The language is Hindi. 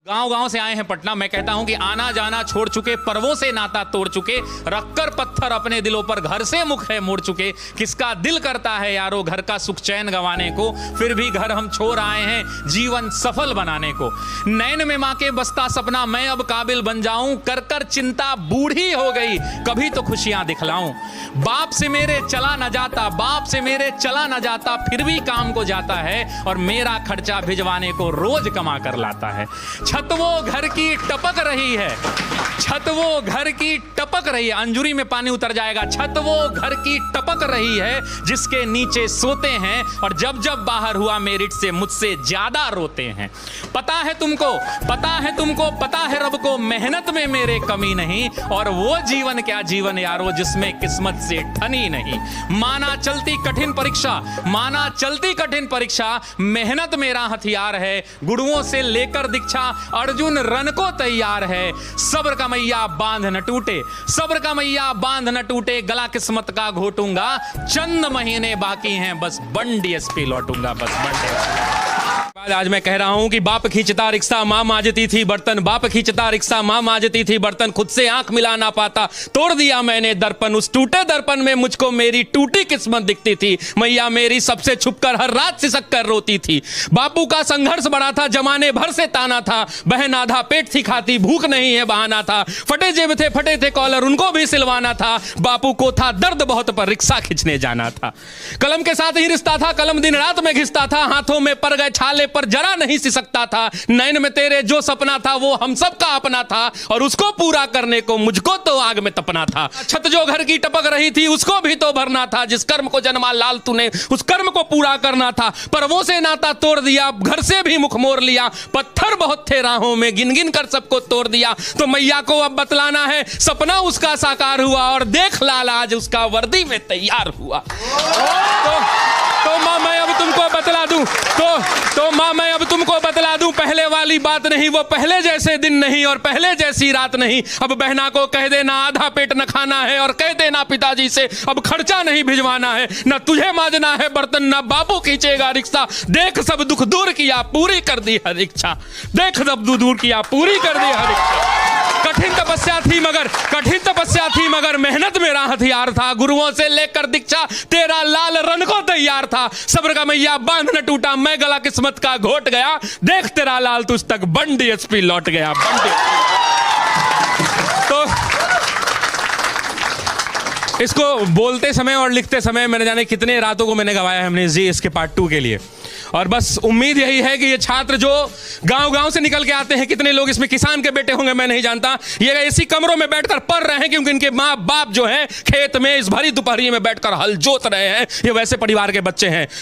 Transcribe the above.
गांव गांव से आए हैं पटना। मैं कहता हूं कि आना जाना छोड़ चुके, पर्वों से नाता तोड़ चुके, रखकर पत्थर अपने दिलों पर घर से मुख है मोड़ चुके। किसका दिल करता है यारो घर का सुख चैन गंवाने को, फिर भी घर हम छोड़ आए हैं जीवन सफल बनाने को। नैन में मां के बसता सपना मैं अब काबिल बन जाऊं, कर कर चिंता बूढ़ी हो गई कभी तो खुशियां दिखलाऊं। बाप से मेरे चला न जाता, बाप से मेरे चला न जाता, फिर भी काम को जाता है और मेरा खर्चा भिजवाने को रोज कमा कर लाता है। छत वो घर की टपक रही है, छत वो घर की टपक रही है, अंजुरी में पानी उतर जाएगा। छत वो घर की टपक रही है जिसके नीचे सोते हैं और जब जब बाहर हुआ मेरिट से मुझसे ज्यादा रोते हैं। पता है तुमको, पता है तुमको, पता है रब को मेहनत में मेरे कमी नहीं, और वो जीवन क्या जीवन यारो जिसमें किस्मत से ठनी नहीं। माना चलती कठिन परीक्षा, माना चलती कठिन परीक्षा, मेहनत मेरा हथियार है, गुरुओं से लेकर दीक्षा अर्जुन रन को तैयार है। सब्र का मैया बांध न टूटे, सब्र का मैया बांध न टूटे, गला किस्मत का घोटूंगा, चंद महीने बाकी हैं बस बन डीएसपी लौटूंगा, बस बन डीएसपी। आज मैं कह रहा हूं कि बाप खींचता रिक्शा मां मांजती थी बर्तन, बाप खींचता रिक्शा मां मांजती थी बर्तन, खुद से आंख मिला ना पाता तोड़ दिया मैंने दर्पण। उस टूटे दर्पण में मुझको मेरी टूटी किस्मत दिखती थी, मैया मेरी सबसे छुपकर हर रात सिसक कर रोती थी। बापू का संघर्ष बड़ा था, जमाने भर से ताना था, बहन आधा पेट थी खाती, भूख नहीं है बहाना था, फटे जेब थे फटे थे कॉलर उनको भी सिलवाना था। बापू को था दर्द बहुत पर रिक्शा खींचने जाना था। कलम के साथ ही रिश्ता था, कलम दिन रात में घिसता था, हाथों में पड़ गए छाले पर जरा नहीं सिसकता था। नैन में तेरे जो सपना था वो हम सब का अपना था, और उसको पूरा करने को मुझको तो आग में तपना था। छत जो घर की टपक रही थी उसको भी तो भरना था, जिस कर्म को जन्मा लाल तूने उस कर्म को पूरा करना था। पर्वों से नाता तोड़ दिया, घर से भी मुख मोड़ लिया, पत्थर बहुत थे राहों में गिन गिन कर सबको तोड़ दिया। तो मैया को अब बतलाना है सपना उसका साकार हुआ, और देख लाल आज उसका वर्दी में तैयार हुआ। तो मां मैं अब तुमको बतला दूं, तो मां मैं अब तुमको बतला दूं, पहले वाली बात नहीं, वो पहले जैसे दिन नहीं और पहले जैसी रात नहीं। अब बहना को कह देना आधा पेट न खाना है, और कह देना पिताजी से अब खर्चा नहीं भिजवाना है। न तुझे मांजना है बर्तन, न बापू खींचेगा रिक्शा, देख सब दुख दूर किया पूरी कर दी हर इच्छा, देख सब दुख दूर किया पूरी कर दी हर इच्छा। कठिन तपस्या थी मगर, कठिन तपस्या थी मगर मेहनत मेरा हथियार था, गुरुओं से लेकर दीक्षा तेरा लाल रन को तैयार था। सब्र का मैया बांध न टूटा, मैं गला किस्मत का घोट गया, देख तेरा लाल तुझ तक बन डीएसपी लौट गया, बन तो इसको बोलते समय और लिखते समय मैंने जाने कितने रातों को मैंने गवाया है हमने जी इसके पार्ट 2 के लिए। और बस उम्मीद यही है कि ये छात्र जो गांव-गांव से निकल के आते हैं, कितने लोग इसमें किसान के बेटे होंगे मैं नहीं जानता, ये इसी कमरों में बैठकर पढ़ रहे हैं क्योंकि इनके माँ बाप जो हैं खेत में इस भरी दोपहरी में बैठकर हल जोत रहे हैं, ये वैसे परिवार के बच्चे हैं।